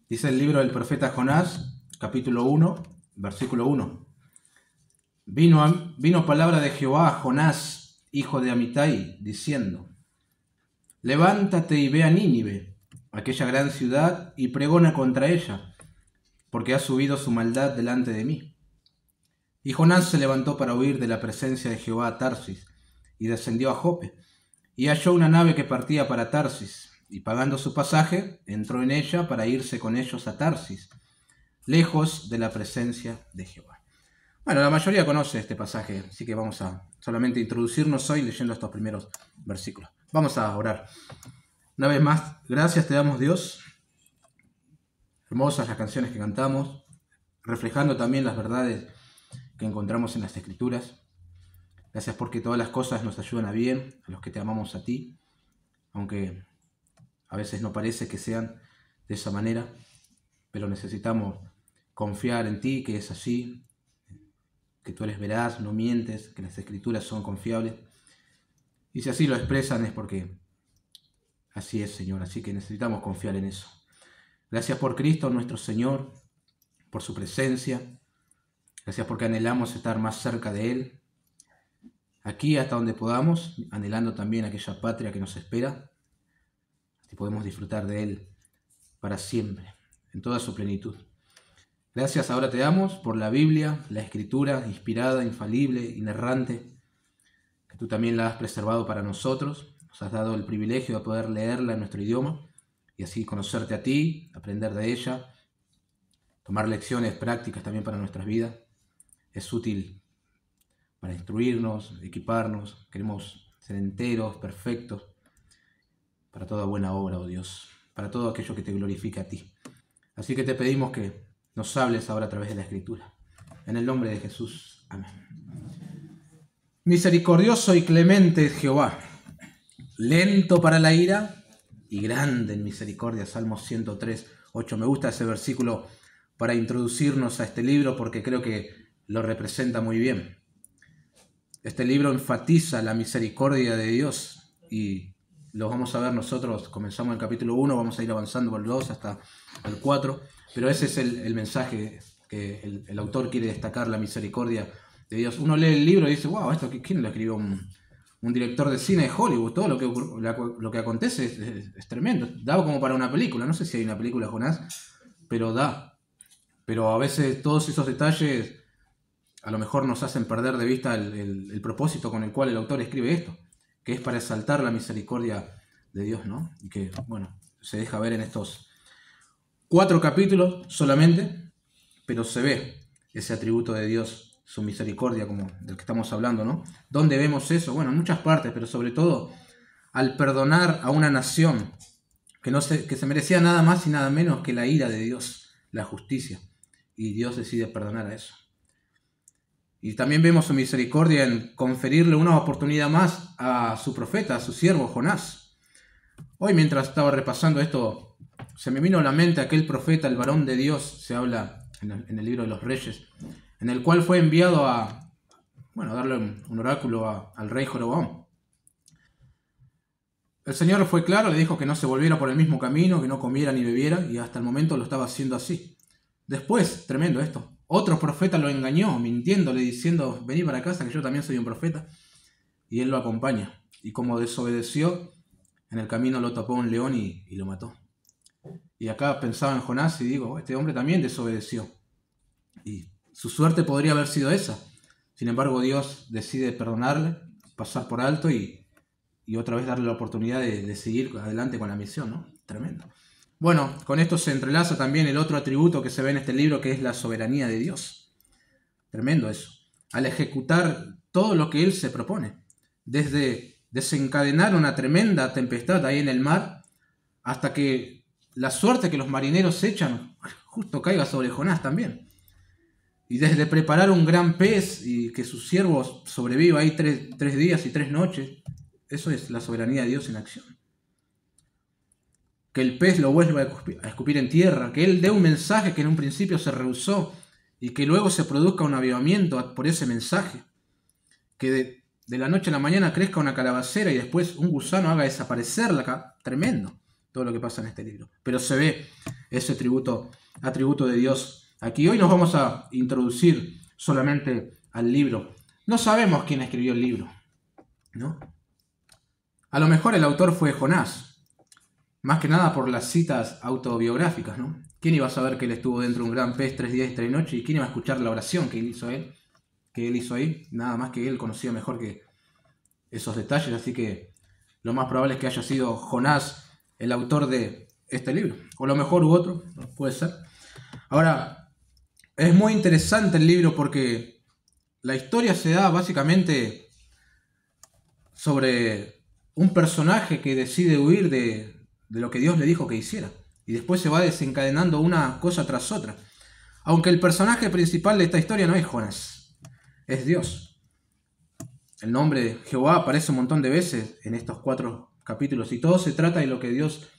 Dice el libro del profeta Jonás, capítulo 1, versículo 1. Vino palabra de Jehová a Jonás, hijo de Amitai, diciendo: Levántate y ve a Nínive, aquella gran ciudad, y pregona contra ella, porque ha subido su maldad delante de mí. Y Jonás se levantó para huir de la presencia de Jehová a Tarsis, y descendió a Jope, y halló una nave que partía para Tarsis, y pagando su pasaje, entró en ella para irse con ellos a Tarsis, lejos de la presencia de Jehová. Bueno, la mayoría conoce este pasaje, así que vamos a solamente introducirnos hoy leyendo estos primeros versículos. Vamos a orar. Una vez más, gracias te damos, Dios. Hermosas las canciones que cantamos, reflejando también las verdades que encontramos en las Escrituras. Gracias porque todas las cosas nos ayudan a bien, a los que te amamos a ti, aunque a veces no parece que sean de esa manera, pero necesitamos confiar en ti, que es así, que tú eres veraz, no mientes, que las Escrituras son confiables. Y si así lo expresan es porque así es, Señor, así que necesitamos confiar en eso. Gracias por Cristo nuestro Señor, por su presencia. Gracias porque anhelamos estar más cerca de Él, aquí hasta donde podamos, anhelando también aquella patria que nos espera, y podemos disfrutar de Él para siempre, en toda su plenitud. Gracias ahora te damos por la Biblia, la Escritura inspirada, infalible, inerrante, que tú también la has preservado para nosotros. Nos has dado el privilegio de poder leerla en nuestro idioma y así conocerte a ti, aprender de ella, tomar lecciones prácticas también para nuestras vidas. Es útil para instruirnos, equiparnos. Queremos ser enteros, perfectos, para toda buena obra, oh Dios, para todo aquello que te glorifica a ti. Así que te pedimos que nos hables ahora a través de la Escritura. En el nombre de Jesús. Amén. Misericordioso y clemente es Jehová, lento para la ira y grande en misericordia. Salmo 103, 8. Me gusta ese versículo para introducirnos a este libro porque creo que lo representa muy bien. Este libro enfatiza la misericordia de Dios y lo vamos a ver nosotros. Comenzamos el capítulo 1, vamos a ir avanzando por el 2 hasta el 4, pero ese es el mensaje que el autor quiere destacar, la misericordia de Dios. Uno lee el libro y dice, wow, ¿esto quién lo escribió? Un director de cine de Hollywood. Todo lo que acontece es tremendo. Da como para una película. No sé si hay una película, Jonás, pero da. Pero a veces todos esos detalles a lo mejor nos hacen perder de vista el propósito con el cual el autor escribe esto, que es para exaltar la misericordia de Dios, ¿no? Y que, bueno, se deja ver en estos 4 capítulos solamente, pero se ve ese atributo de Dios, su misericordia, como del que estamos hablando, ¿no? ¿Dónde vemos eso? Bueno, en muchas partes, pero sobre todo al perdonar a una nación que se merecía nada más y nada menos que la ira de Dios, la justicia, y Dios decide perdonar a eso. Y también vemos su misericordia en conferirle una oportunidad más a su profeta, a su siervo Jonás. Hoy, mientras estaba repasando esto, se me vino a la mente aquel profeta, el varón de Dios, se habla en el libro de los Reyes, en el cual fue enviado a darle un oráculo al rey Jeroboam. El Señor fue claro, le dijo que no se volviera por el mismo camino, que no comiera ni bebiera, y hasta el momento lo estaba haciendo así. Después, tremendo esto, otro profeta lo engañó, mintiéndole, diciendo, vení para casa que yo también soy un profeta, y él lo acompaña. Y como desobedeció, en el camino lo topó un león y lo mató. Y acá pensaba en Jonás y digo, este hombre también desobedeció. Y su suerte podría haber sido esa. Sin embargo, Dios decide perdonarle, pasar por alto y otra vez darle la oportunidad de seguir adelante con la misión, ¿no? Tremendo. Bueno, con esto se entrelaza también el otro atributo que se ve en este libro, que es la soberanía de Dios. Tremendo eso. Al ejecutar todo lo que Él se propone. Desde desencadenar una tremenda tempestad ahí en el mar, hasta que la suerte que los marineros echan justo caiga sobre Jonás también. Y desde preparar un gran pez y que sus siervos sobrevivan ahí 3 días y 3 noches, eso es la soberanía de Dios en acción. Que el pez lo vuelva a escupir en tierra, que Él dé un mensaje que en un principio se rehusó y que luego se produzca un avivamiento por ese mensaje. Que de la noche a la mañana crezca una calabacera y después un gusano haga desaparecerla acá. Tremendo todo lo que pasa en este libro. Pero se ve ese atributo de Dios aquí. Hoy nos vamos a introducir solamente al libro. No sabemos quién escribió el libro, ¿no? A lo mejor el autor fue Jonás, más que nada por las citas autobiográficas, ¿no? ¿Quién iba a saber que él estuvo dentro de un gran pez 3 días y 3 noches? ¿Y quién iba a escuchar la oración que él hizo ahí? Nada más que él conocía mejor que esos detalles, así que lo más probable es que haya sido Jonás el autor de este libro. O a lo mejor u otro, puede ser. Ahora, es muy interesante el libro porque la historia se da básicamente sobre un personaje que decide huir de lo que Dios le dijo que hiciera. Y después se va desencadenando una cosa tras otra. Aunque el personaje principal de esta historia no es Jonás, es Dios. El nombre de Jehová aparece un montón de veces en estos 4 capítulos y todo se trata de lo que Dios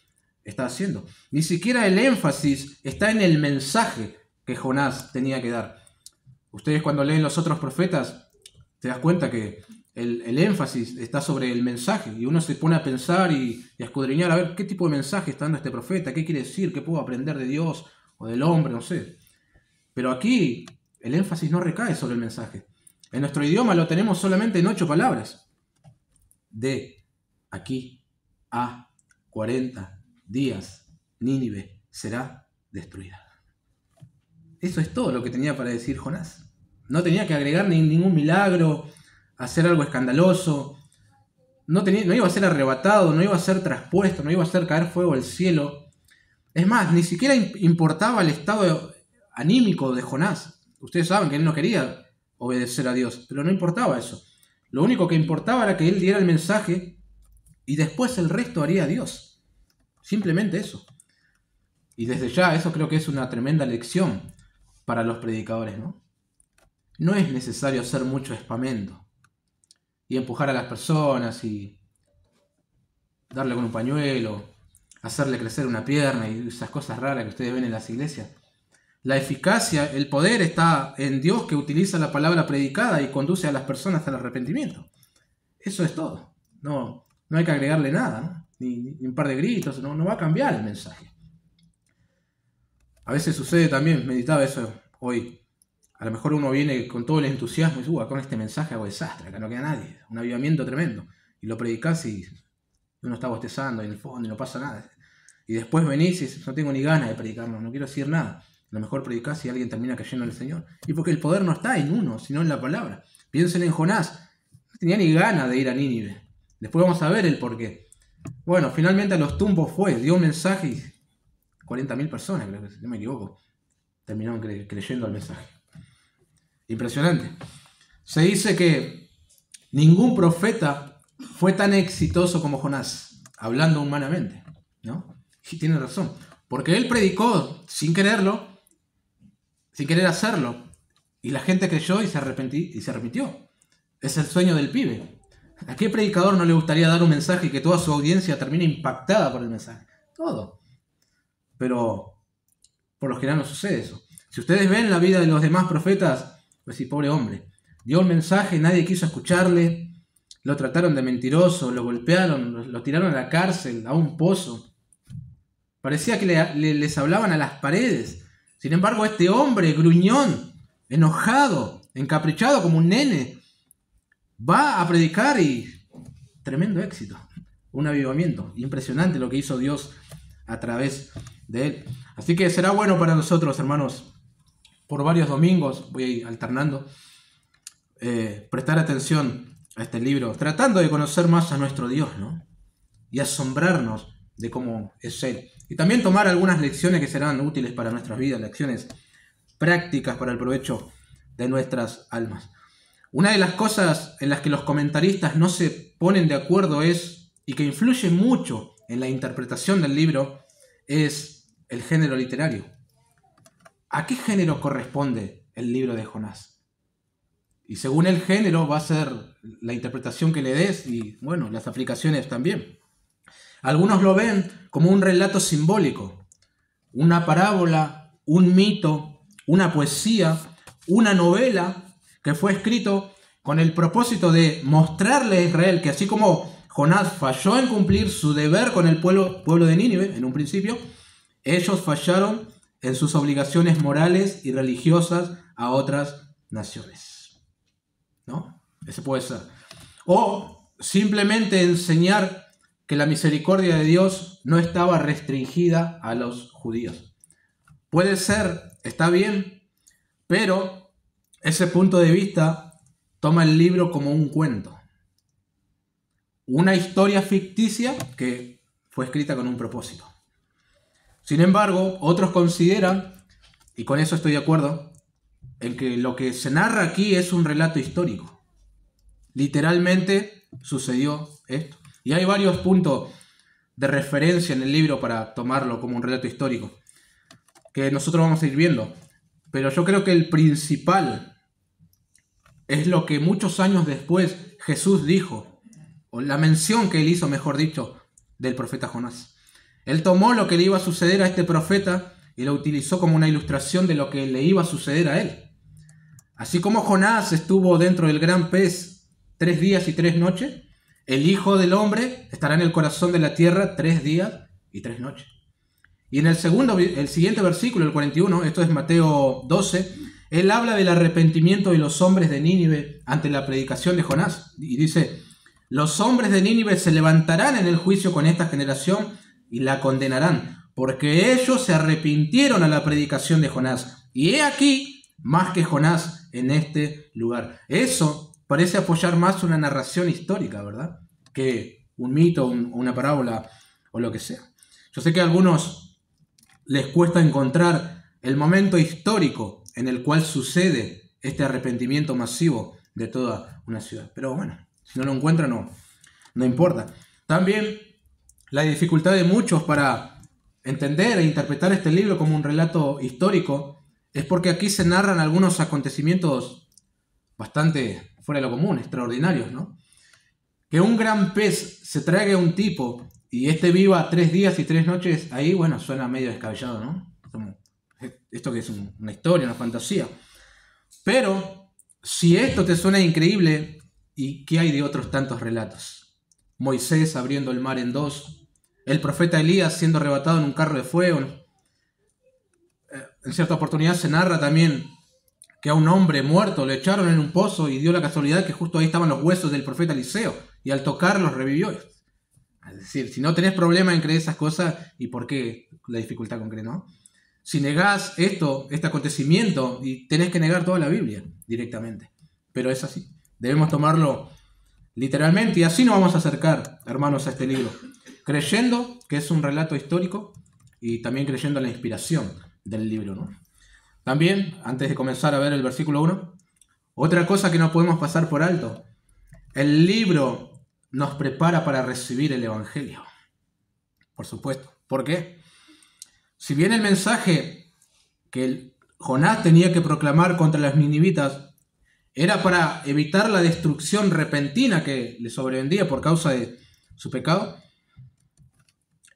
está haciendo. Ni siquiera el énfasis está en el mensaje que Jonás tenía que dar. Ustedes cuando leen los otros profetas te das cuenta que el énfasis está sobre el mensaje y uno se pone a pensar y a escudriñar a ver qué tipo de mensaje está dando este profeta, qué quiere decir, qué puedo aprender de Dios o del hombre, no sé. Pero aquí el énfasis no recae sobre el mensaje. En nuestro idioma lo tenemos solamente en 8 palabras. De aquí a 40 días, Nínive será destruida. Eso es todo lo que tenía para decir Jonás. No tenía que agregar ningún milagro, hacer algo escandaloso. No iba a ser arrebatado, no iba a ser traspuesto, no iba a hacer caer fuego del cielo. Es más, ni siquiera importaba el estado anímico de Jonás. Ustedes saben que él no quería obedecer a Dios, pero no importaba eso. Lo único que importaba era que él diera el mensaje y después el resto haría Dios. Simplemente eso. Y desde ya eso creo que es una tremenda lección para los predicadores, ¿no? No es necesario hacer mucho espamento y empujar a las personas y darle con un pañuelo, hacerle crecer una pierna y esas cosas raras que ustedes ven en las iglesias. La eficacia, el poder está en Dios que utiliza la palabra predicada y conduce a las personas al arrepentimiento. Eso es todo. No hay que agregarle nada, ¿no? Ni un par de gritos, no va a cambiar el mensaje. A veces sucede también, meditaba eso hoy. A lo mejor uno viene con todo el entusiasmo y dice, con este mensaje hago desastre, acá no queda nadie. Un avivamiento tremendo. Y lo predicás y uno está bostezando en el fondo y no pasa nada. Y después venís y dices, no tengo ni ganas de predicar, no quiero decir nada. A lo mejor predicás y alguien termina cayendo en el Señor. Y porque el poder no está en uno, sino en la palabra. Piensen en Jonás. No tenía ni ganas de ir a Nínive. Después vamos a ver el porqué. Bueno, finalmente a los tumbos fue, dio un mensaje y 40.000 personas, creo que, si no me equivoco, terminaron creyendo al mensaje. Impresionante. Se dice que ningún profeta fue tan exitoso como Jonás, hablando humanamente, ¿no? Y tiene razón, porque él predicó sin quererlo, sin querer hacerlo, y la gente creyó y se arrepintió. Es el sueño del pibe. ¿A qué predicador no le gustaría dar un mensaje y que toda su audiencia termine impactada por el mensaje? Todo. Pero por lo general no sucede eso. Si ustedes ven la vida de los demás profetas, pues sí, pobre hombre, dio un mensaje, nadie quiso escucharle, lo trataron de mentiroso, lo golpearon, lo tiraron a la cárcel, a un pozo. Parecía que les hablaban a las paredes. Sin embargo, este hombre gruñón, enojado, encaprichado como un nene, va a predicar y tremendo éxito, un avivamiento. Impresionante lo que hizo Dios a través de él. Así que será bueno para nosotros, hermanos, por varios domingos, voy a ir alternando, prestar atención a este libro, tratando de conocer más a nuestro Dios, ¿no? Y asombrarnos de cómo es Él. Y también tomar algunas lecciones que serán útiles para nuestras vidas, lecciones prácticas para el provecho de nuestras almas. Una de las cosas en las que los comentaristas no se ponen de acuerdo y que influye mucho en la interpretación del libro, es el género literario. ¿A qué género corresponde el libro de Jonás? Y según el género va a ser la interpretación que le des y, bueno, las aplicaciones también. Algunos lo ven como un relato simbólico, una parábola, un mito, una poesía, una novela que fue escrito con el propósito de mostrarle a Israel que así como Jonás falló en cumplir su deber con el pueblo de Nínive en un principio, Ellos fallaron en sus obligaciones morales y religiosas a otras naciones. ¿No? Ese puede ser. O simplemente enseñar que la misericordia de Dios no estaba restringida a los judíos. Puede ser, está bien, pero ese punto de vista toma el libro como un cuento. Una historia ficticia que fue escrita con un propósito. Sin embargo, otros consideran, y con eso estoy de acuerdo, en que lo que se narra aquí es un relato histórico. Literalmente sucedió esto. Y hay varios puntos de referencia en el libro para tomarlo como un relato histórico, que nosotros vamos a ir viendo. Pero yo creo que el principal es lo que muchos años después Jesús dijo, o la mención que él hizo, mejor dicho, del profeta Jonás. Él tomó lo que le iba a suceder a este profeta y lo utilizó como una ilustración de lo que le iba a suceder a él. Así como Jonás estuvo dentro del gran pez 3 días y 3 noches, el Hijo del Hombre estará en el corazón de la tierra 3 días y 3 noches. Y en el siguiente versículo, el 41, esto es Mateo 12, él habla del arrepentimiento de los hombres de Nínive ante la predicación de Jonás. Y dice, los hombres de Nínive se levantarán en el juicio con esta generación y la condenarán, porque ellos se arrepintieron a la predicación de Jonás. Y he aquí, más que Jonás en este lugar. Eso parece apoyar más una narración histórica, ¿verdad? Que un mito, una parábola o lo que sea. Yo sé que a algunos les cuesta encontrar el momento histórico en el cual sucede este arrepentimiento masivo de toda una ciudad. Pero bueno, si no lo encuentran, no importa. También la dificultad de muchos para entender e interpretar este libro como un relato histórico es porque aquí se narran algunos acontecimientos bastante fuera de lo común, extraordinarios, ¿no? Que un gran pez se trague a un tipo y este viva 3 días y 3 noches, ahí, bueno, suena medio descabellado, ¿no? Como esto que es una historia, una fantasía. Pero si esto te suena increíble, ¿y qué hay de otros tantos relatos? Moisés abriendo el mar en 2, el profeta Elías siendo arrebatado en un carro de fuego. En cierta oportunidad se narra también que a un hombre muerto le echaron en un pozo y dio la casualidad que justo ahí estaban los huesos del profeta Eliseo y al tocarlos revivió. Es decir, si no tenés problema en creer esas cosas, ¿y por qué la dificultad con creer, no? Si negás este acontecimiento, y tenés que negar toda la Biblia directamente. Pero es así. Debemos tomarlo literalmente y así nos vamos a acercar, hermanos, a este libro. Creyendo que es un relato histórico y también creyendo en la inspiración del libro, ¿no? También, antes de comenzar a ver el versículo 1, otra cosa que no podemos pasar por alto. El libro nos prepara para recibir el Evangelio. Por supuesto. ¿Por qué? Si bien el mensaje que Jonás tenía que proclamar contra las ninivitas era para evitar la destrucción repentina que le sobrevendría por causa de su pecado,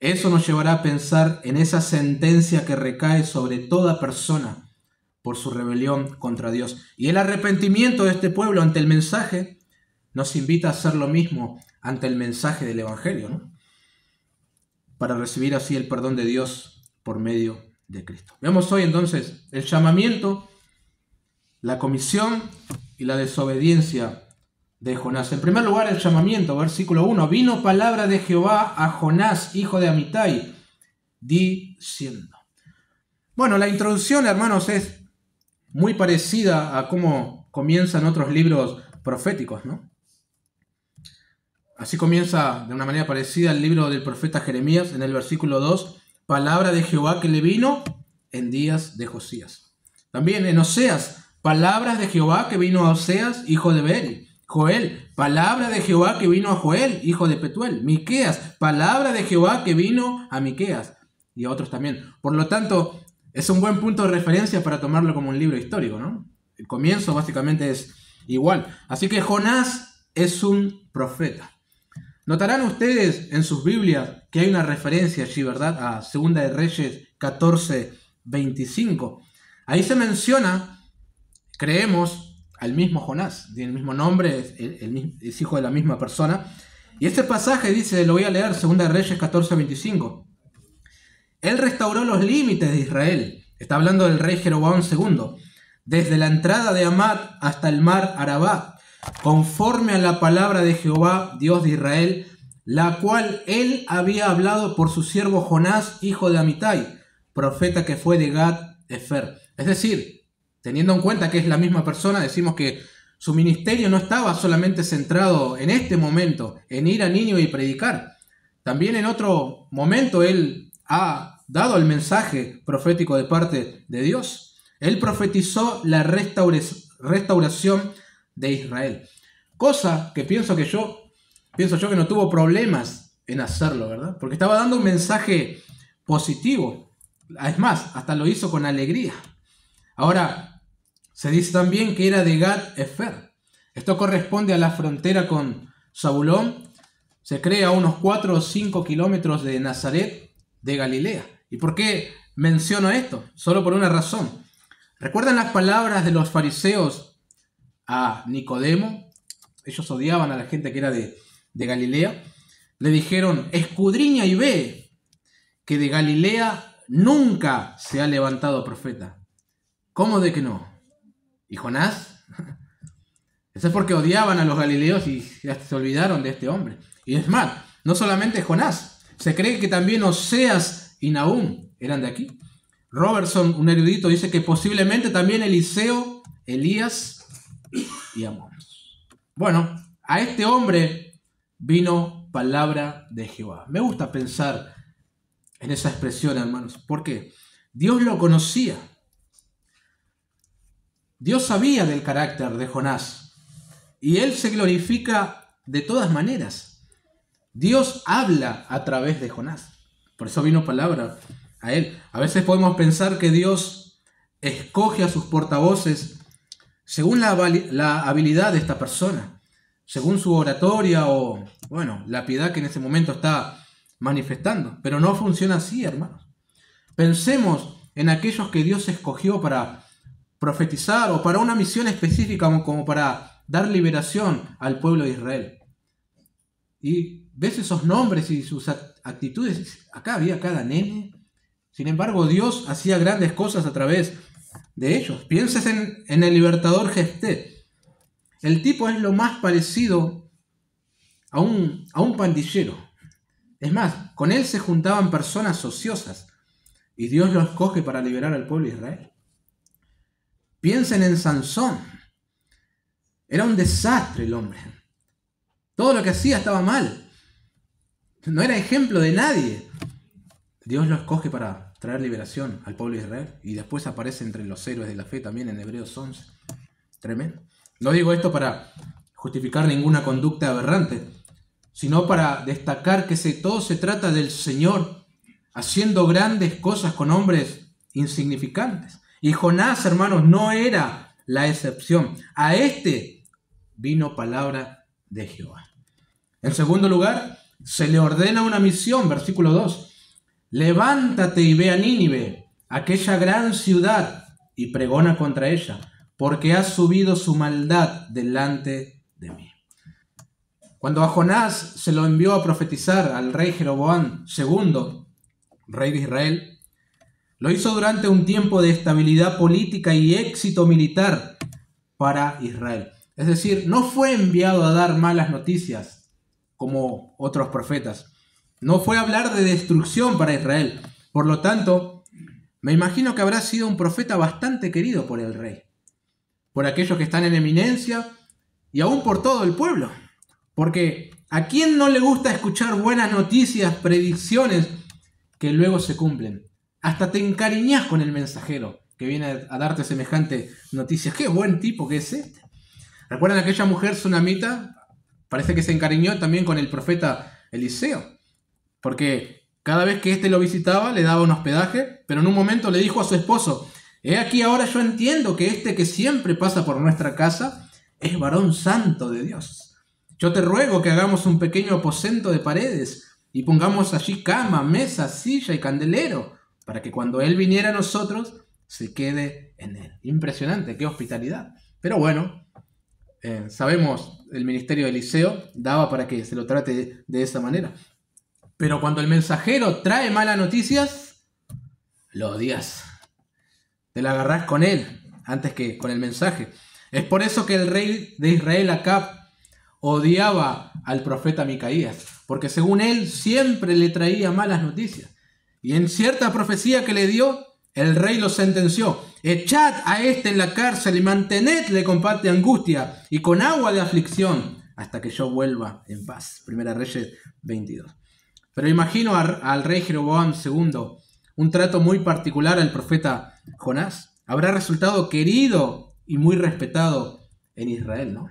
eso nos llevará a pensar en esa sentencia que recae sobre toda persona por su rebelión contra Dios. Y el arrepentimiento de este pueblo ante el mensaje nos invita a hacer lo mismo ante el mensaje del Evangelio, ¿no? Para recibir así el perdón de Dios por medio de Cristo. Veamos hoy entonces el llamamiento, la comisión y la desobediencia de Jonás. En primer lugar, el llamamiento, versículo 1. Vino palabra de Jehová a Jonás, hijo de Amitai, diciendo. Bueno, la introducción, hermanos, es muy parecida a cómo comienzan otros libros proféticos, ¿no? Así comienza de una manera parecida el libro del profeta Jeremías en el versículo 2. Palabra de Jehová que le vino en días de Josías. También en Oseas, palabras de Jehová que vino a Oseas, hijo de Beeri. Joel, palabra de Jehová que vino a Joel, hijo de Petuel. Miqueas, palabra de Jehová que vino a Miqueas. Y a otros también. Por lo tanto, es un buen punto de referencia para tomarlo como un libro histórico, ¿no? El comienzo básicamente es igual. Así que Jonás es un profeta. Notarán ustedes en sus Biblias que hay una referencia allí, ¿verdad? A 2 de Reyes 14:25. Ahí se menciona, creemos, al mismo Jonás, tiene el mismo nombre, es hijo de la misma persona. Y este pasaje dice, lo voy a leer, 2 de Reyes 14:25. Él restauró los límites de Israel. Está hablando del rey Jeroboam II. Desde la entrada de Hamat hasta el mar Arabá, conforme a la palabra de Jehová, Dios de Israel, la cual él había hablado por su siervo Jonás, hijo de Amitai, profeta que fue de Gat-Efer. Es decir, teniendo en cuenta que es la misma persona, decimos que su ministerio no estaba solamente centrado en este momento, en ir a Nínive y predicar. También en otro momento él ha dado el mensaje profético de parte de Dios. Él profetizó la restauración de Israel. Cosa que pienso yo que no tuvo problemas en hacerlo, ¿verdad? Porque estaba dando un mensaje positivo. Es más, hasta lo hizo con alegría. Ahora, se dice también que era de Gat-Efer. Esto corresponde a la frontera con Zabulón. Se cree a unos 4 o 5 kilómetros de Nazaret, de Galilea. ¿Y por qué menciono esto? Solo por una razón. ¿Recuerdan las palabras de los fariseos a Nicodemo? Ellos odiaban a la gente que era de Galilea. Le dijeron, escudriña y ve que de Galilea nunca se ha levantado profeta. ¿Cómo de que no? ¿Y Jonás? Eso es porque odiaban a los galileos y ya se olvidaron de este hombre. Y es más, no solamente Jonás. Se cree que también Oseas y Nahum eran de aquí. Robertson, un erudito, dice que posiblemente también Eliseo, Elías y Amós. Bueno, a este hombre vino palabra de Jehová. Me gusta pensar en esa expresión, hermanos. ¿Por qué? Dios lo conocía. Dios sabía del carácter de Jonás. Y él se glorifica de todas maneras. Dios habla a través de Jonás. Por eso vino palabra a él. A veces podemos pensar que Dios escoge a sus portavoces según la habilidad de esta persona, según su oratoria o, bueno, la piedad que en ese momento está manifestando. Pero no funciona así, hermanos. Pensemos en aquellos que Dios escogió para profetizar o para una misión específica como para dar liberación al pueblo de Israel. Y ves esos nombres y sus actitudes. Acá había cada nene. Sin embargo, Dios hacía grandes cosas a través de ellos. Pienses en el libertador Jefté. El tipo es lo más parecido a un pandillero. Es más, con él se juntaban personas ociosas. Y Dios lo escoge para liberar al pueblo de Israel. Piensen en Sansón. Era un desastre el hombre. Todo lo que hacía estaba mal. No era ejemplo de nadie. Dios lo escoge para traer liberación al pueblo de Israel. Y después aparece entre los héroes de la fe también en Hebreos 11. Tremendo. No digo esto para justificar ninguna conducta aberrante, sino para destacar que todo se trata del Señor haciendo grandes cosas con hombres insignificantes. Y Jonás, hermanos, no era la excepción. A este vino palabra de Jehová. En segundo lugar, se le ordena una misión, versículo 2. Levántate y ve a Nínive, aquella gran ciudad, y pregona contra ella, porque ha subido su maldad delante de mí. Cuando a Jonás se lo envió a profetizar al rey Jeroboam II, rey de Israel, lo hizo durante un tiempo de estabilidad política y éxito militar para Israel. Es decir, no fue enviado a dar malas noticias como otros profetas. No fue a hablar de destrucción para Israel. Por lo tanto, me imagino que habrá sido un profeta bastante querido por el rey, por aquellos que están en eminencia y aún por todo el pueblo. Porque ¿a quién no le gusta escuchar buenas noticias, predicciones que luego se cumplen? Hasta te encariñás con el mensajero que viene a darte semejante noticia. ¡Qué buen tipo que es este! ¿Recuerdan aquella mujer sunamita? Parece que se encariñó también con el profeta Eliseo. Porque cada vez que éste lo visitaba le daba un hospedaje, pero en un momento le dijo a su esposo: he aquí ahora yo entiendo que este que siempre pasa por nuestra casa es varón santo de Dios. Yo te ruego que hagamos un pequeño aposento de paredes y pongamos allí cama, mesa, silla y candelero, para que cuando él viniera a nosotros se quede en él. Impresionante, qué hospitalidad. Pero bueno, sabemos, el ministerio de Eliseo daba para que se lo trate de esa manera. Pero cuando el mensajero trae malas noticias, lo odias. Te la agarrás con él antes que con el mensaje. Es por eso que el rey de Israel, Acab, odiaba al profeta Micaías, porque según él siempre le traía malas noticias. Y en cierta profecía que le dio, el rey lo sentenció: echad a este en la cárcel y mantenedle con paz de angustia y con agua de aflicción hasta que yo vuelva en paz. Primera Reyes 22. Pero imagino al rey Jeroboam II un trato muy particular al profeta Jonás. Habrá resultado querido y muy respetado en Israel, ¿no?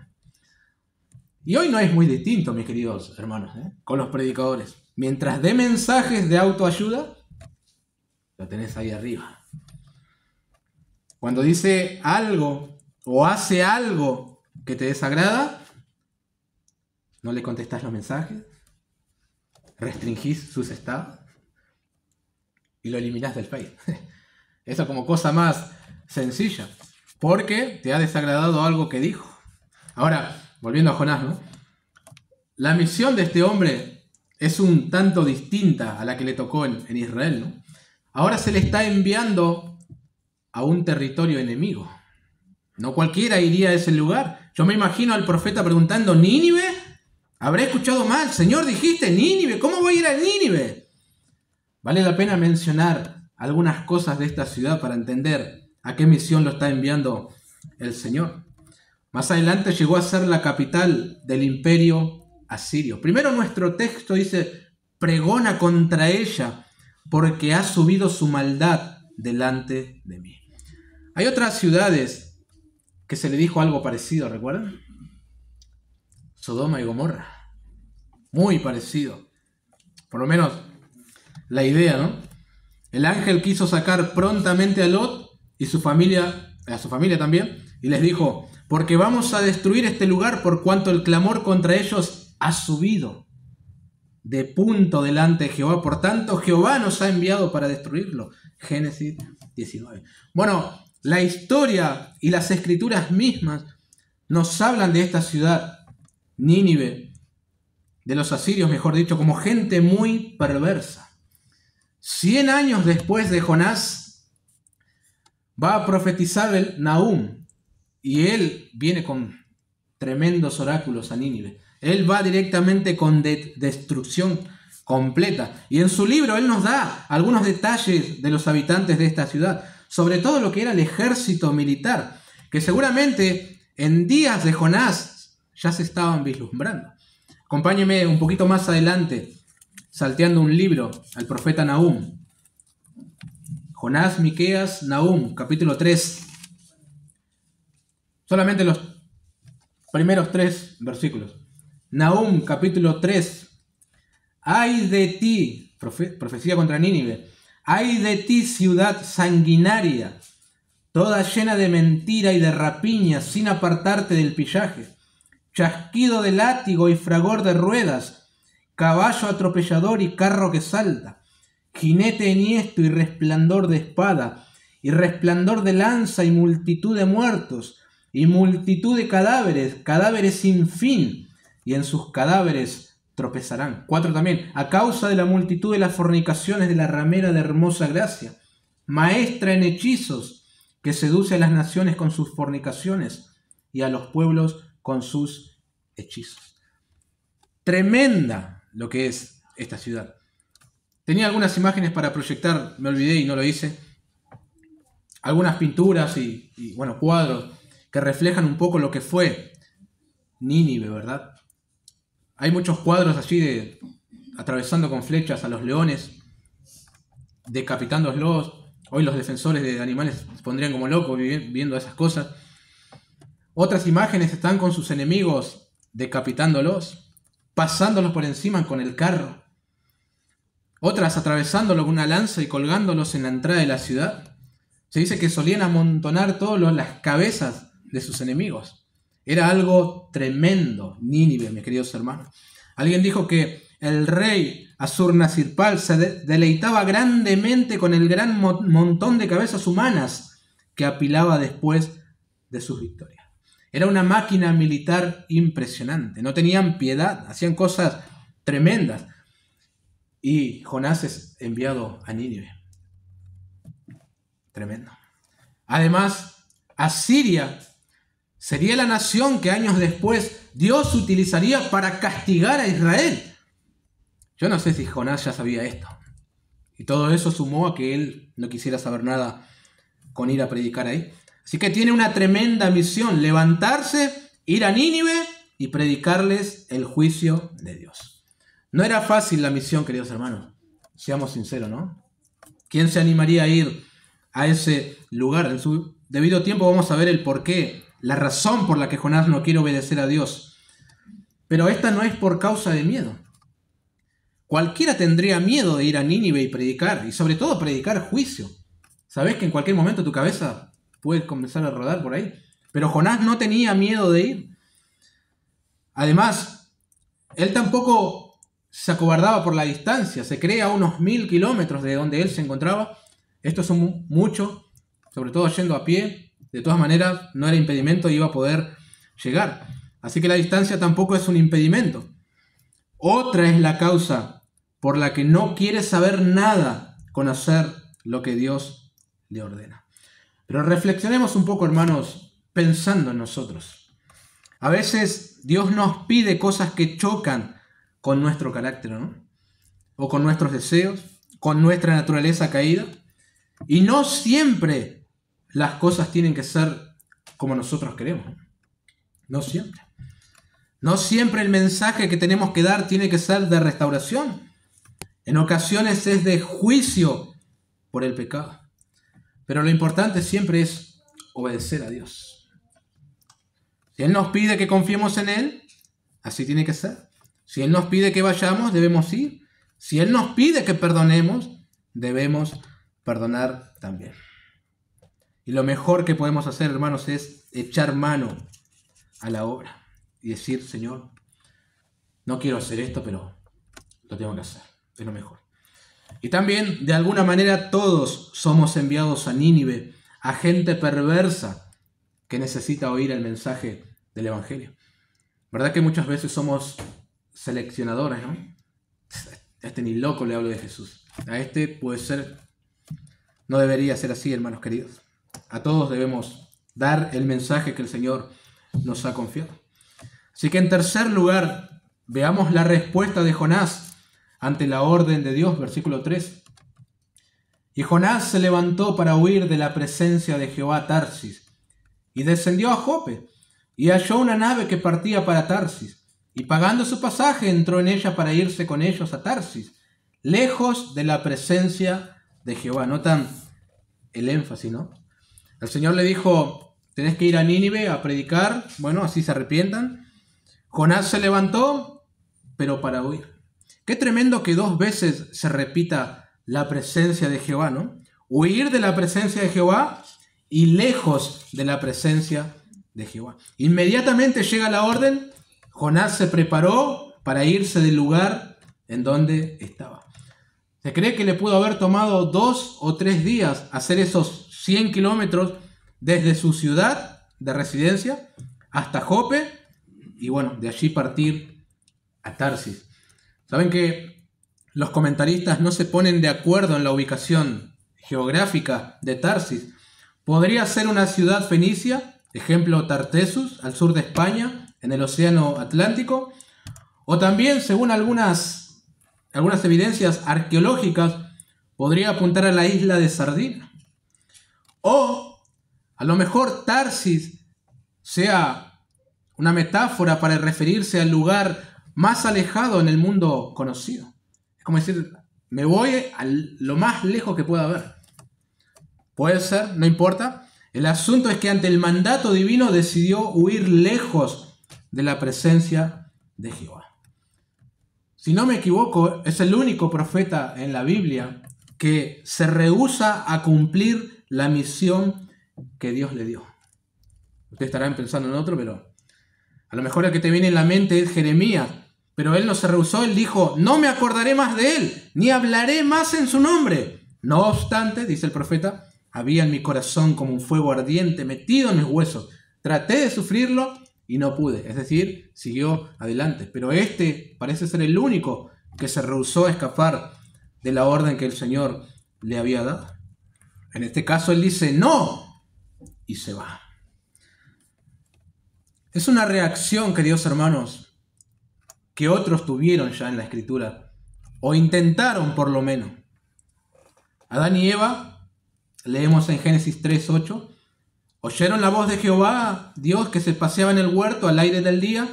Y hoy no es muy distinto, mis queridos hermanos, con los predicadores. Mientras dé mensajes de autoayuda, lo tenés ahí arriba. Cuando dice algo o hace algo que te desagrada, no le contestás los mensajes, restringís sus estados y lo eliminás del Face. Eso como cosa más sencilla, porque te ha desagradado algo que dijo. Ahora, volviendo a Jonás, ¿no? La misión de este hombre es un tanto distinta a la que le tocó en Israel, ¿no? Ahora se le está enviando a un territorio enemigo. No cualquiera iría a ese lugar. Yo me imagino al profeta preguntando: ¿Nínive? Habré escuchado mal. Señor, dijiste Nínive. ¿Cómo voy a ir a Nínive? Vale la pena mencionar algunas cosas de esta ciudad para entender a qué misión lo está enviando el Señor. Más adelante llegó a ser la capital del imperio asirio. Primero nuestro texto dice: pregona contra ella, porque ha subido su maldad delante de mí. Hay otras ciudades que se le dijo algo parecido, ¿recuerdan? Sodoma y Gomorra. Muy parecido. Por lo menos la idea, ¿no? El ángel quiso sacar prontamente a Lot y a su familia también, y les dijo: porque vamos a destruir este lugar por cuanto el clamor contra ellos ha subido de punto delante de Jehová. Por tanto, Jehová nos ha enviado para destruirlo. Génesis 19. Bueno, la historia y las escrituras mismas nos hablan de esta ciudad, Nínive, de los asirios, mejor dicho, como gente muy perversa. 100 años después de Jonás, va a profetizar el Nahum, y él viene con tremendos oráculos a Nínive. Él va directamente con destrucción completa. Y en su libro él nos da algunos detalles de los habitantes de esta ciudad, sobre todo lo que era el ejército militar, que seguramente en días de Jonás ya se estaban vislumbrando. Acompáñeme un poquito más adelante, salteando un libro, al profeta Nahum. Jonás, Miqueas, Nahum, capítulo 3. Solamente los primeros 3 versículos. Nahum, capítulo 3. Ay de ti, profecía contra Nínive. Ay de ti, ciudad sanguinaria, toda llena de mentira y de rapiña, sin apartarte del pillaje. Chasquido de látigo y fragor de ruedas, caballo atropellador y carro que salta, jinete enhiesto y resplandor de espada, y resplandor de lanza y multitud de muertos, y multitud de cadáveres, cadáveres sin fin, y en sus cadáveres tropezarán. 4 también, a causa de la multitud de las fornicaciones de la ramera de hermosa gracia, maestra en hechizos, que seduce a las naciones con sus fornicaciones, y a los pueblos con sus hechizos. Tremenda lo que es esta ciudad. Tenía algunas imágenes para proyectar, me olvidé y no lo hice. Algunas pinturas y cuadros que reflejan un poco lo que fue Nínive, ¿verdad? Hay muchos cuadros allí atravesando con flechas a los leones, decapitándolos. Hoy los defensores de animales se pondrían como locos viendo esas cosas. Otras imágenes están con sus enemigos decapitándolos, pasándolos por encima con el carro. Otras atravesándolos con una lanza y colgándolos en la entrada de la ciudad. Se dice que solían amontonar todas las cabezas de sus enemigos. Era algo tremendo, Nínive, mis queridos hermanos. Alguien dijo que el rey Assur-Nasirpal se deleitaba grandemente con el gran montón de cabezas humanas que apilaba después de sus victorias. Era una máquina militar impresionante. No tenían piedad, hacían cosas tremendas. Y Jonás es enviado a Nínive. Tremendo. Además, Asiria sería la nación que años después Dios utilizaría para castigar a Israel. Yo no sé si Jonás ya sabía esto. Y todo eso sumó a que él no quisiera saber nada con ir a predicar ahí. Así que tiene una tremenda misión: levantarse, ir a Nínive y predicarles el juicio de Dios. No era fácil la misión, queridos hermanos. Seamos sinceros, ¿no? ¿Quién se animaría a ir a ese lugar? En su debido tiempo vamos a ver el porqué, la razón por la que Jonás no quiere obedecer a Dios. Pero esta no es por causa de miedo. Cualquiera tendría miedo de ir a Nínive y predicar, y sobre todo predicar juicio. Sabés que en cualquier momento tu cabeza puede comenzar a rodar por ahí. Pero Jonás no tenía miedo de ir. Además, él tampoco se acobardaba por la distancia. Se cree a unos 1000 kilómetros de donde él se encontraba. Esto es mucho, sobre todo yendo a pie. De todas maneras, no era impedimento y iba a poder llegar. Así que la distancia tampoco es un impedimento. Otra es la causa por la que no quiere saber nada con hacer lo que Dios le ordena. Pero reflexionemos un poco, hermanos, pensando en nosotros. A veces Dios nos pide cosas que chocan con nuestro carácter, ¿no? O con nuestros deseos, con nuestra naturaleza caída. Y no siempre las cosas tienen que ser como nosotros queremos. No siempre. No siempre el mensaje que tenemos que dar tiene que ser de restauración. En ocasiones es de juicio por el pecado. Pero lo importante siempre es obedecer a Dios. Si Él nos pide que confiemos en Él, así tiene que ser. Si Él nos pide que vayamos, debemos ir. Si Él nos pide que perdonemos, debemos perdonar también. Y lo mejor que podemos hacer, hermanos, es echar mano a la obra y decir: Señor, no quiero hacer esto, pero lo tengo que hacer. Es lo mejor. Y también, de alguna manera, todos somos enviados a Nínive, a gente perversa que necesita oír el mensaje del Evangelio. ¿Verdad que muchas veces somos seleccionadores, no? A este ni loco le hablo de Jesús. A este puede ser, no debería ser así, hermanos queridos. A todos debemos dar el mensaje que el Señor nos ha confiado. Así que en tercer lugar, veamos la respuesta de Jonás ante la orden de Dios, versículo 3. Y Jonás se levantó para huir de la presencia de Jehová a Tarsis, y descendió a Jope, y halló una nave que partía para Tarsis, y pagando su pasaje entró en ella para irse con ellos a Tarsis, lejos de la presencia de Jehová. Notan el énfasis, ¿no? El Señor le dijo: tenés que ir a Nínive a predicar, bueno, así se arrepientan. Jonás se levantó, pero para huir. Qué tremendo que 2 veces se repita la presencia de Jehová, ¿no? Huir de la presencia de Jehová y lejos de la presencia de Jehová. Inmediatamente llega la orden, Jonás se preparó para irse del lugar en donde estaba. Se cree que le pudo haber tomado 2 o 3 días hacer esos 100 kilómetros desde su ciudad de residencia hasta Jope y bueno, de allí partir a Tarsis. Saben que los comentaristas no se ponen de acuerdo en la ubicación geográfica de Tarsis. Podría ser una ciudad fenicia, ejemplo Tartessus, al sur de España, en el Océano Atlántico, o también, según algunas evidencias arqueológicas, podría apuntar a la isla de Sardina. O a lo mejor Tarsis sea una metáfora para referirse al lugar más alejado en el mundo conocido. Es como decir, me voy a lo más lejos que pueda haber. Puede ser, no importa. El asunto es que ante el mandato divino decidió huir lejos de la presencia de Jehová. Si no me equivoco, es el único profeta en la Biblia que se rehúsa a cumplir la misión que Dios le dio. Ustedes estarán pensando en otro, pero a lo mejor el que te viene en la mente es Jeremías, pero él no se rehusó. Él dijo: no me acordaré más de él, ni hablaré más en su nombre. No obstante, dice el profeta, había en mi corazón como un fuego ardiente metido en mis huesos. Traté de sufrirlo y no pude. Es decir, siguió adelante. Pero este parece ser el único que se rehusó a escapar de la orden que el Señor le había dado. En este caso él dice no y se va. Es una reacción, queridos hermanos, que otros tuvieron ya en la Escritura, o intentaron por lo menos. Adán y Eva, leemos en Génesis 3:8, oyeron la voz de Jehová, Dios, que se paseaba en el huerto al aire del día,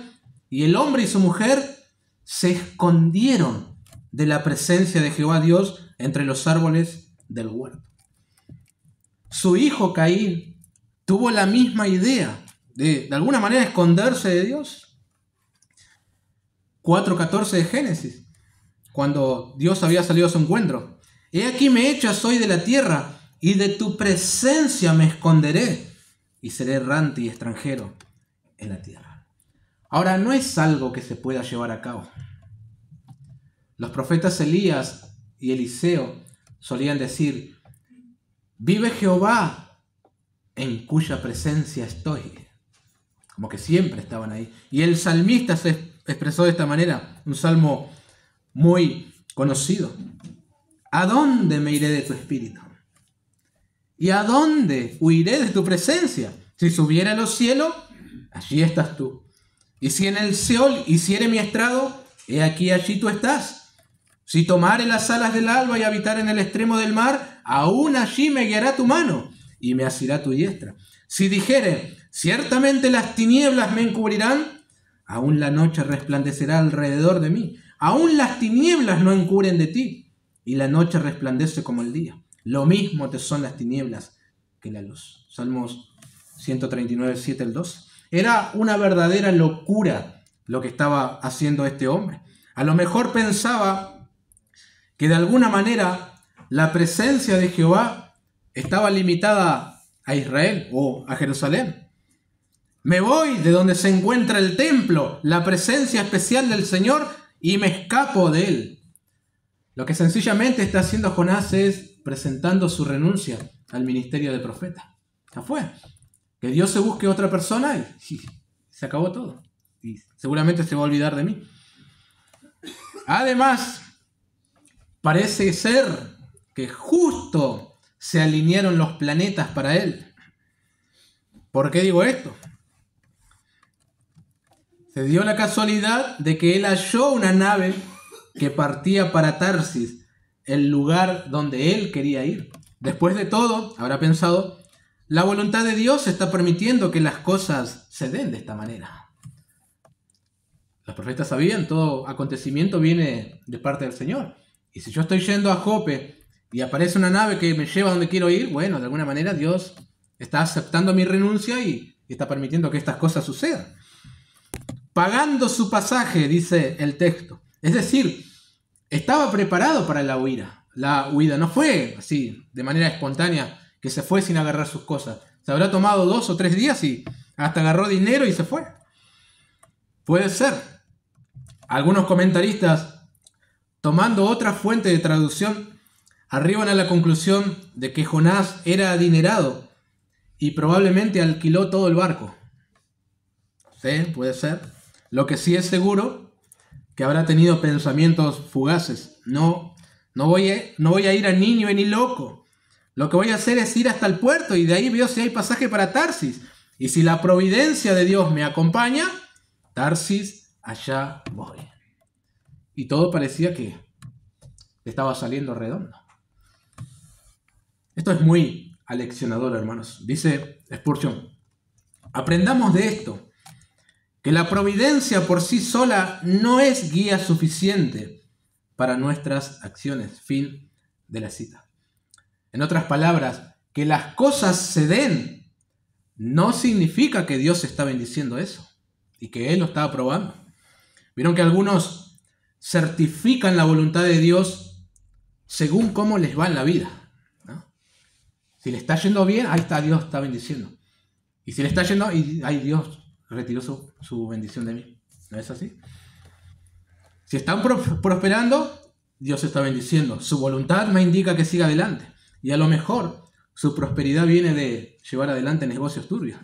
y el hombre y su mujer se escondieron de la presencia de Jehová Dios entre los árboles del huerto. Su hijo Caín tuvo la misma idea de alguna manera esconderse de Dios. 4:14 de Génesis, cuando Dios había salido a su encuentro. He aquí me echas hoy de la tierra, y de tu presencia me esconderé, y seré errante y extranjero en la tierra. Ahora, no es algo que se pueda llevar a cabo. Los profetas Elías y Eliseo solían decir, vive Jehová, en cuya presencia estoy. Como que siempre estaban ahí. Y el salmista se expresó de esta manera, un salmo muy conocido. ¿A dónde me iré de tu espíritu? ¿Y a dónde huiré de tu presencia? Si subiera a los cielos, allí estás tú. Y si en el Seol hiciere mi estrado, he aquí allí tú estás. Si tomare las alas del alba y habitar en el extremo del mar, aún allí me guiará tu mano y me asirá tu diestra. Si dijere, ciertamente las tinieblas me encubrirán, aún la noche resplandecerá alrededor de mí. Aún las tinieblas no encubren de ti, y la noche resplandece como el día. Lo mismo te son las tinieblas que la luz. Salmos 139, 7 al 12. Era una verdadera locura lo que estaba haciendo este hombre. A lo mejor pensaba que de alguna manera la presencia de Jehová estaba limitada a Israel o a Jerusalén. Me voy de donde se encuentra el templo, la presencia especial del Señor, y me escapo de él. Lo que sencillamente está haciendo Jonás es presentando su renuncia al ministerio de profeta. Ya fue. Que Dios se busque otra persona y se acabó todo. Y seguramente se va a olvidar de mí. Además, parece ser que justo se alinearon los planetas para él. ¿Por qué digo esto? Se dio la casualidad de que él halló una nave que partía para Tarsis, el lugar donde él quería ir. Después de todo, habrá pensado, la voluntad de Dios está permitiendo que las cosas se den de esta manera. Los profetas sabían, todo acontecimiento viene de parte del Señor. Y si yo estoy yendo a Jope y aparece una nave que me lleva a donde quiero ir, bueno, de alguna manera Dios está aceptando mi renuncia y está permitiendo que estas cosas sucedan. Pagando su pasaje, dice el texto. Es decir, estaba preparado para la huida. La huida no fue así, de manera espontánea, que se fue sin agarrar sus cosas. Se habrá tomado 2 o 3 días y hasta agarró dinero y se fue. Puede ser. Algunos comentaristas, tomando otra fuente de traducción, arriban a la conclusión de que Jonás era adinerado y probablemente alquiló todo el barco. Sí, puede ser. Lo que sí es seguro, que habrá tenido pensamientos fugaces. No voy a ir a Nínive ni loco. Lo que voy a hacer es ir hasta el puerto y de ahí veo si hay pasaje para Tarsis. Y si la providencia de Dios me acompaña, Tarsis, allá voy. Y todo parecía que estaba saliendo redondo. Esto es muy aleccionador, hermanos. Dice Spurgeon, aprendamos de esto, que la providencia por sí sola no es guía suficiente para nuestras acciones. Fin de la cita. En otras palabras, que las cosas se den no significa que Dios está bendiciendo eso y que Él lo está aprobando. Vieron que algunos certifican la voluntad de Dios según cómo les va en la vida, ¿no? Si le está yendo bien, ahí está, Dios está bendiciendo. Y si le está yendo, ahí Dios retiró su bendición de mí. ¿No es así? Si están prosperando, Dios está bendiciendo. Su voluntad me indica que siga adelante. Y a lo mejor su prosperidad viene de llevar adelante negocios turbios.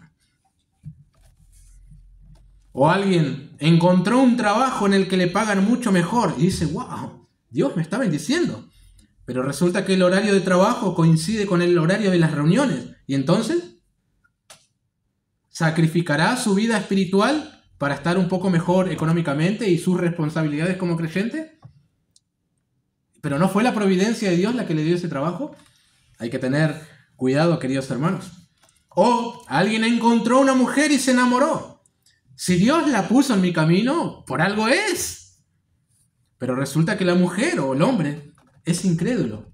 O alguien encontró un trabajo en el que le pagan mucho mejor y dice, wow, Dios me está bendiciendo. Pero resulta que el horario de trabajo coincide con el horario de las reuniones. ¿Y entonces? ¿Sacrificará su vida espiritual para estar un poco mejor económicamente y sus responsabilidades como creyente? ¿Pero no fue la providencia de Dios la que le dio ese trabajo? Hay que tener cuidado, queridos hermanos. O alguien encontró una mujer y se enamoró. Si Dios la puso en mi camino, por algo es. Pero resulta que la mujer o el hombre es incrédulo,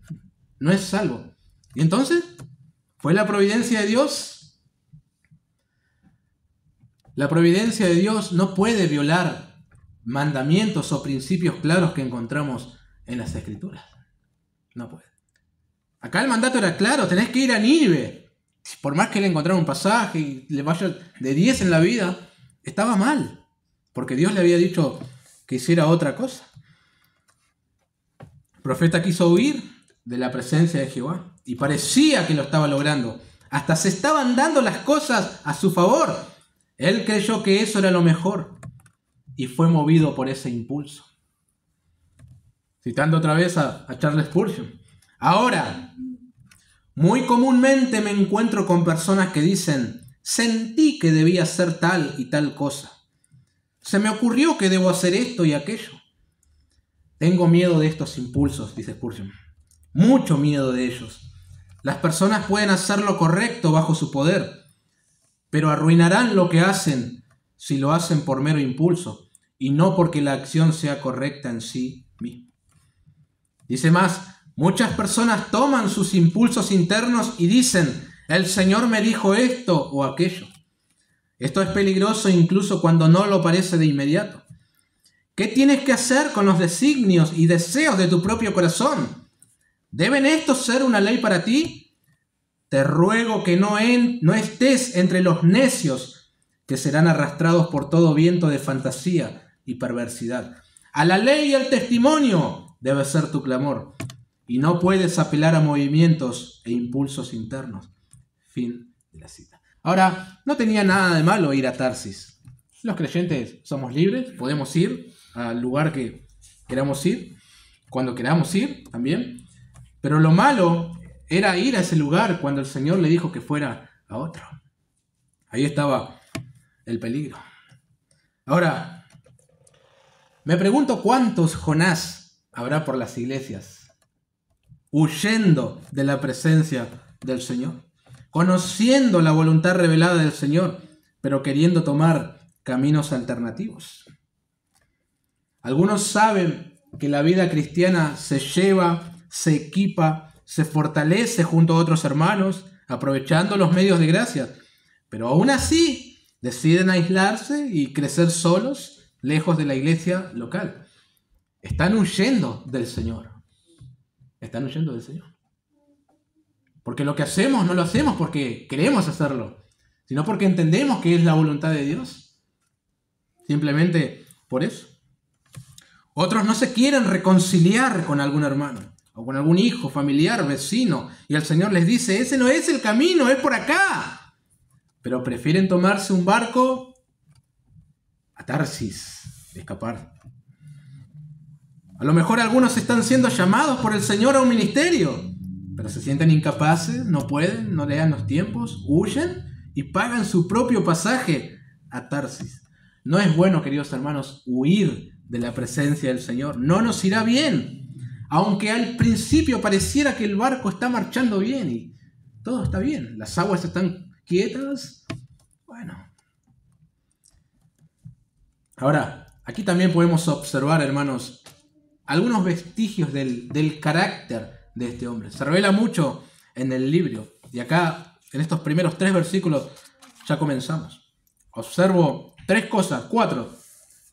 no es salvo. ¿Y entonces? ¿Fue la providencia de Dios? La providencia de Dios no puede violar mandamientos o principios claros que encontramos en las Escrituras. No puede. Acá el mandato era claro, tenés que ir a Nínive. Por más que le encontraron un pasaje y le vaya de 10 en la vida, estaba mal, porque Dios le había dicho que hiciera otra cosa. El profeta quiso huir de la presencia de Jehová y parecía que lo estaba logrando. Hasta se estaban dando las cosas a su favor. Él creyó que eso era lo mejor y fue movido por ese impulso. Citando otra vez a Charles Spurgeon. Ahora, muy comúnmente me encuentro con personas que dicen: sentí que debía hacer tal y tal cosa. Se me ocurrió que debo hacer esto y aquello. Tengo miedo de estos impulsos, dice Spurgeon. Mucho miedo de ellos. Las personas pueden hacer lo correcto bajo su poder, pero arruinarán lo que hacen si lo hacen por mero impulso y no porque la acción sea correcta en sí misma. Dice más, muchas personas toman sus impulsos internos y dicen: el Señor me dijo esto o aquello. Esto es peligroso incluso cuando no lo parece de inmediato. ¿Qué tienes que hacer con los designios y deseos de tu propio corazón? ¿Deben estos ser una ley para ti? Te ruego que no estés entre los necios que serán arrastrados por todo viento de fantasía y perversidad. A la ley y al testimonio debe ser tu clamor, y no puedes apelar a movimientos e impulsos internos. Fin de la cita. Ahora, no tenía nada de malo ir a Tarsis. Los creyentes somos libres, podemos ir al lugar que queramos ir, cuando queramos ir también. Pero lo malo era ir a ese lugar cuando el Señor le dijo que fuera a otro. Ahí estaba el peligro. Ahora, me pregunto cuántos Jonás habrá por las iglesias, huyendo de la presencia del Señor, conociendo la voluntad revelada del Señor, pero queriendo tomar caminos alternativos. Algunos saben que la vida cristiana se lleva, se equipa, se fortalece junto a otros hermanos, aprovechando los medios de gracia, pero aún así deciden aislarse y crecer solos, lejos de la iglesia local. Están huyendo del Señor. Están huyendo del Señor. Porque lo que hacemos no lo hacemos porque queremos hacerlo, sino porque entendemos que es la voluntad de Dios. Simplemente por eso. Otros no se quieren reconciliar con algún hermano, o con algún hijo, familiar, vecino, y el Señor les dice: ese no es el camino, es por acá. Pero prefieren tomarse un barco a Tarsis, escapar. A lo mejor algunos están siendo llamados por el Señor a un ministerio, pero se sienten incapaces, no pueden, no le dan los tiempos, huyen y pagan su propio pasaje a Tarsis. No es bueno, queridos hermanos, huir de la presencia del Señor. No nos irá bien, aunque al principio pareciera que el barco está marchando bien y todo está bien, las aguas están quietas. Bueno. Ahora, aquí también podemos observar, hermanos, algunos vestigios del carácter de este hombre. Se revela mucho en el libro. Y acá, en estos primeros 3 versículos, ya comenzamos. Observo 4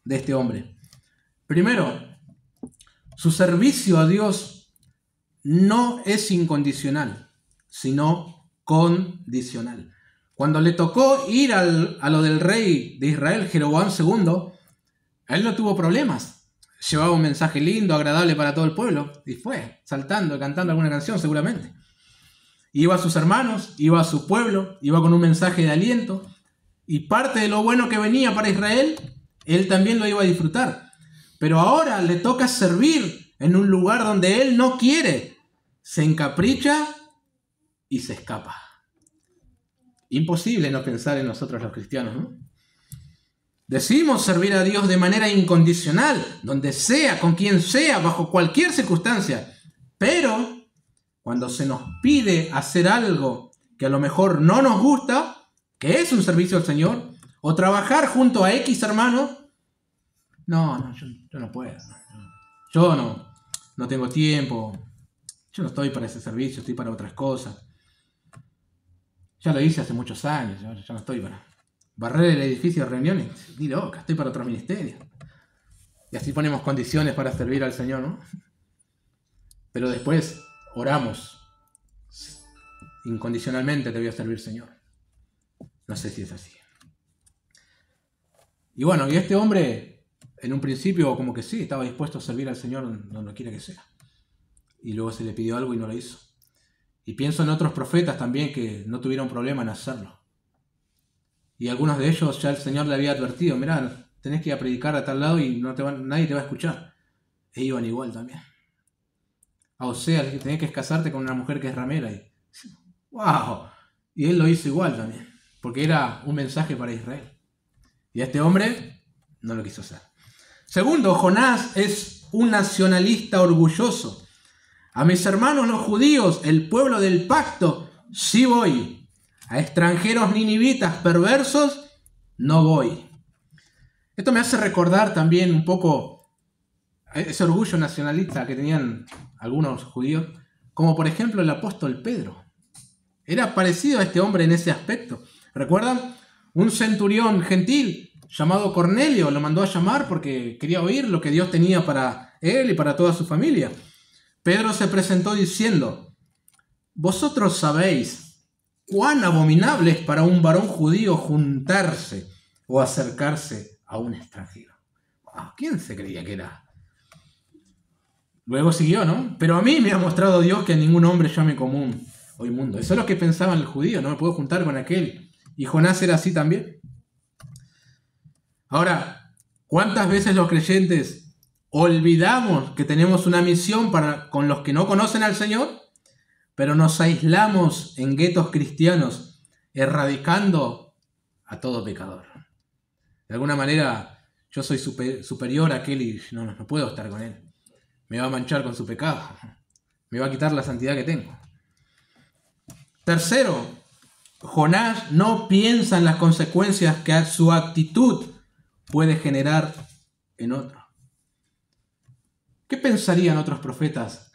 de este hombre. Primero, su servicio a Dios no es incondicional, sino condicional. Cuando le tocó ir a lo del rey de Israel, Jeroboam II, él no tuvo problemas. Llevaba un mensaje lindo, agradable para todo el pueblo, y fue, saltando, cantando alguna canción seguramente. Iba a sus hermanos, iba a su pueblo, iba con un mensaje de aliento, y parte de lo bueno que venía para Israel, él también lo iba a disfrutar. Pero ahora le toca servir en un lugar donde él no quiere, se encapricha y se escapa. Imposible no pensar en nosotros los cristianos, ¿no? Decimos servir a Dios de manera incondicional, donde sea, con quien sea, bajo cualquier circunstancia. Pero cuando se nos pide hacer algo que a lo mejor no nos gusta, que es un servicio al Señor, o trabajar junto a X hermano, yo no puedo. Yo no tengo tiempo. Yo no estoy para ese servicio, estoy para otras cosas. Ya lo hice hace muchos años, yo no estoy para barrer el edificio de reuniones, ni loca, estoy para otro ministerio. Y así ponemos condiciones para servir al Señor, ¿no? Pero después oramos. Incondicionalmente te voy a servir, Señor. No sé si es así. Y bueno, y este hombre, en un principio como que sí, estaba dispuesto a servir al Señor donde quiera que sea. Y luego se le pidió algo y no lo hizo. Y pienso en otros profetas también que no tuvieron problema en hacerlo. Y algunos de ellos ya el Señor le había advertido, mirá, tenés que ir a predicar a tal lado y nadie te va a escuchar. E iban igual también. A Oseas, tenés que casarte con una mujer que es ramera. Y ¡wow! Y él lo hizo igual también, porque era un mensaje para Israel. Y a este hombre no lo quiso hacer. Segundo, Jonás es un nacionalista orgulloso. A mis hermanos los judíos, el pueblo del pacto, sí voy. A extranjeros ninivitas perversos, no voy. Esto me hace recordar también un poco ese orgullo nacionalista que tenían algunos judíos, como por ejemplo el apóstol Pedro. Era parecido a este hombre en ese aspecto. ¿Recuerdan? Un centurión gentil llamado Cornelio lo mandó a llamar porque quería oír lo que Dios tenía para él y para toda su familia. Pedro se presentó diciendo, vosotros sabéis cuán abominable es para un varón judío juntarse o acercarse a un extranjero. ¿Quién se creía que era? Luego siguió, ¿no? Pero a mí me ha mostrado Dios que a ningún hombre llame común o inmundo. Eso es lo que pensaban los judíos, no me puedo juntar con aquel. Y Jonás era así también. Ahora, ¿cuántas veces los creyentes olvidamos que tenemos una misión con los que no conocen al Señor, pero nos aislamos en guetos cristianos, erradicando a todo pecador? De alguna manera, yo soy superior a aquel y no puedo estar con él. Me va a manchar con su pecado. Me va a quitar la santidad que tengo. Tercero, Jonás no piensa en las consecuencias que su actitud puede generar en otro. ¿Qué pensarían otros profetas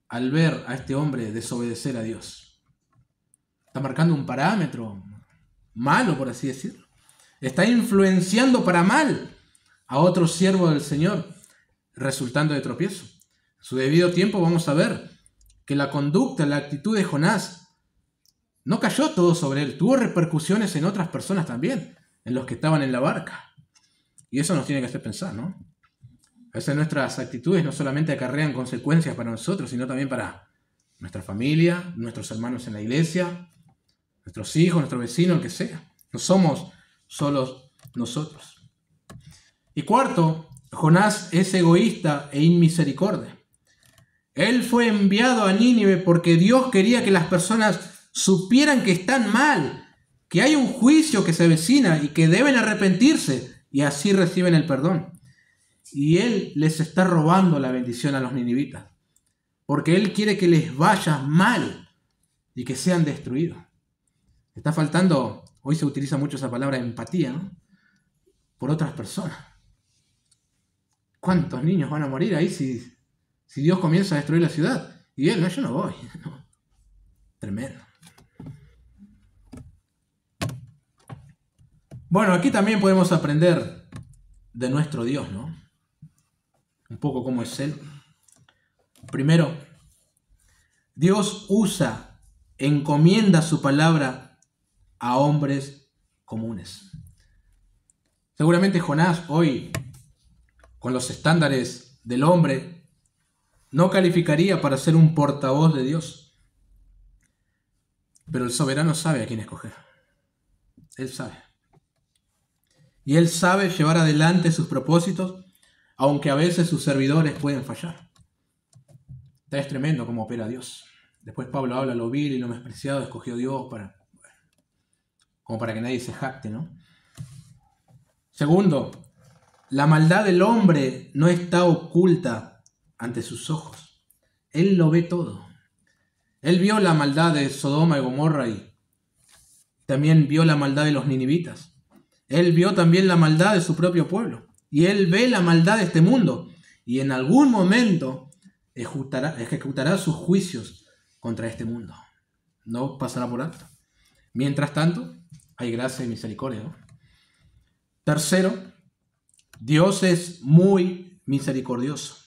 al ver a este hombre desobedecer a Dios? Está marcando un parámetro malo, por así decirlo. Está influenciando para mal a otro siervo del Señor, resultando de tropiezo. En su debido tiempo vamos a ver que la conducta, la actitud de Jonás no cayó todo sobre él, tuvo repercusiones en otras personas también, en los que estaban en la barca. Y eso nos tiene que hacer pensar, ¿no? A veces nuestras actitudes no solamente acarrean consecuencias para nosotros, sino también para nuestra familia, nuestros hermanos en la iglesia, nuestros hijos, nuestro vecino, el que sea. No somos solos nosotros. Y cuarto, Jonás es egoísta e inmisericordia. Él fue enviado a Nínive porque Dios quería que las personas supieran que están mal, que hay un juicio que se avecina y que deben arrepentirse y así reciben el perdón. Y Él les está robando la bendición a los ninivitas, porque Él quiere que les vaya mal y que sean destruidos. Está faltando, hoy se utiliza mucho esa palabra empatía, ¿no? Por otras personas. ¿Cuántos niños van a morir ahí si Dios comienza a destruir la ciudad? Y Él, no, yo no voy. No. Tremendo. Bueno, aquí también podemos aprender de nuestro Dios, ¿no? Un poco cómo es Él. Primero, Dios encomienda su palabra a hombres comunes. Seguramente Jonás hoy, con los estándares del hombre, no calificaría para ser un portavoz de Dios. Pero el soberano sabe a quién escoger. Él sabe. Y Él sabe llevar adelante sus propósitos, aunque a veces sus servidores pueden fallar. Es tremendo cómo opera Dios. Después Pablo habla lo vil y lo menospreciado, escogió Dios como para que nadie se jacte, ¿no? Segundo, la maldad del hombre no está oculta ante sus ojos. Él lo ve todo. Él vio la maldad de Sodoma y Gomorra y también vio la maldad de los ninivitas. Él vio también la maldad de su propio pueblo. Y él ve la maldad de este mundo. Y en algún momento ejecutará sus juicios contra este mundo. No pasará por alto. Mientras tanto, hay gracia y misericordia, ¿no? Tercero, Dios es muy misericordioso.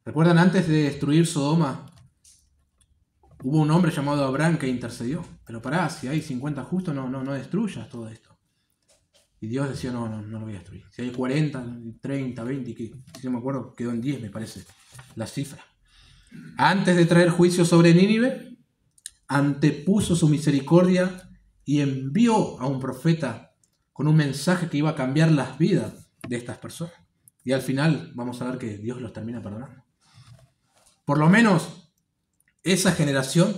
¿Recuerdan antes de destruir Sodoma? Hubo un hombre llamado Abraham que intercedió. Pero pará, si hay 50 justos, no destruyas todo esto. Y Dios decía, no lo voy a destruir. Si hay 40, 30, 20, que si no me acuerdo, quedó en 10, me parece, la cifra. Antes de traer juicio sobre Nínive, antepuso su misericordia y envió a un profeta con un mensaje que iba a cambiar las vidas de estas personas. Y al final vamos a ver que Dios los termina perdonando. Por lo menos esa generación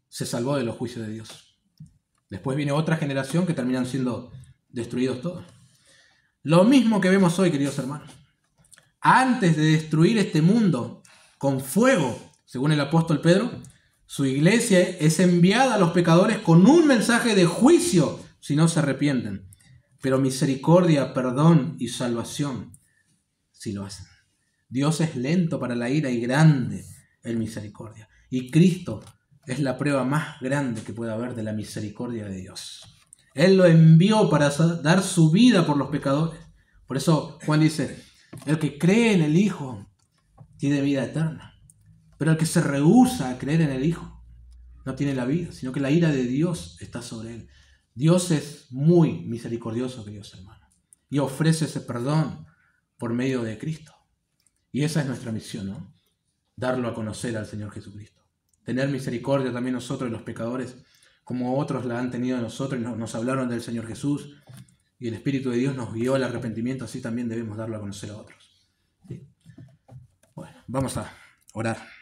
se salvó de los juicios de Dios. Después viene otra generación que terminan siendo destruidos todos. Lo mismo que vemos hoy, queridos hermanos. Antes de destruir este mundo con fuego, según el apóstol Pedro, su iglesia es enviada a los pecadores con un mensaje de juicio si no se arrepienten, pero misericordia, perdón y salvación si lo hacen. Dios es lento para la ira y grande en misericordia. Y Cristo es la prueba más grande que puede haber de la misericordia de Dios. Él lo envió para dar su vida por los pecadores. Por eso Juan dice, el que cree en el Hijo tiene vida eterna. Pero el que se rehúsa a creer en el Hijo no tiene la vida, sino que la ira de Dios está sobre él. Dios es muy misericordioso, queridos hermanos, y ofrece ese perdón por medio de Cristo. Y esa es nuestra misión, ¿no? Darlo a conocer al Señor Jesucristo. Tener misericordia también nosotros, los pecadores, como otros la han tenido de nosotros, y nos hablaron del Señor Jesús, y el Espíritu de Dios nos guió al arrepentimiento, así también debemos darlo a conocer a otros. ¿Sí? Bueno, vamos a orar.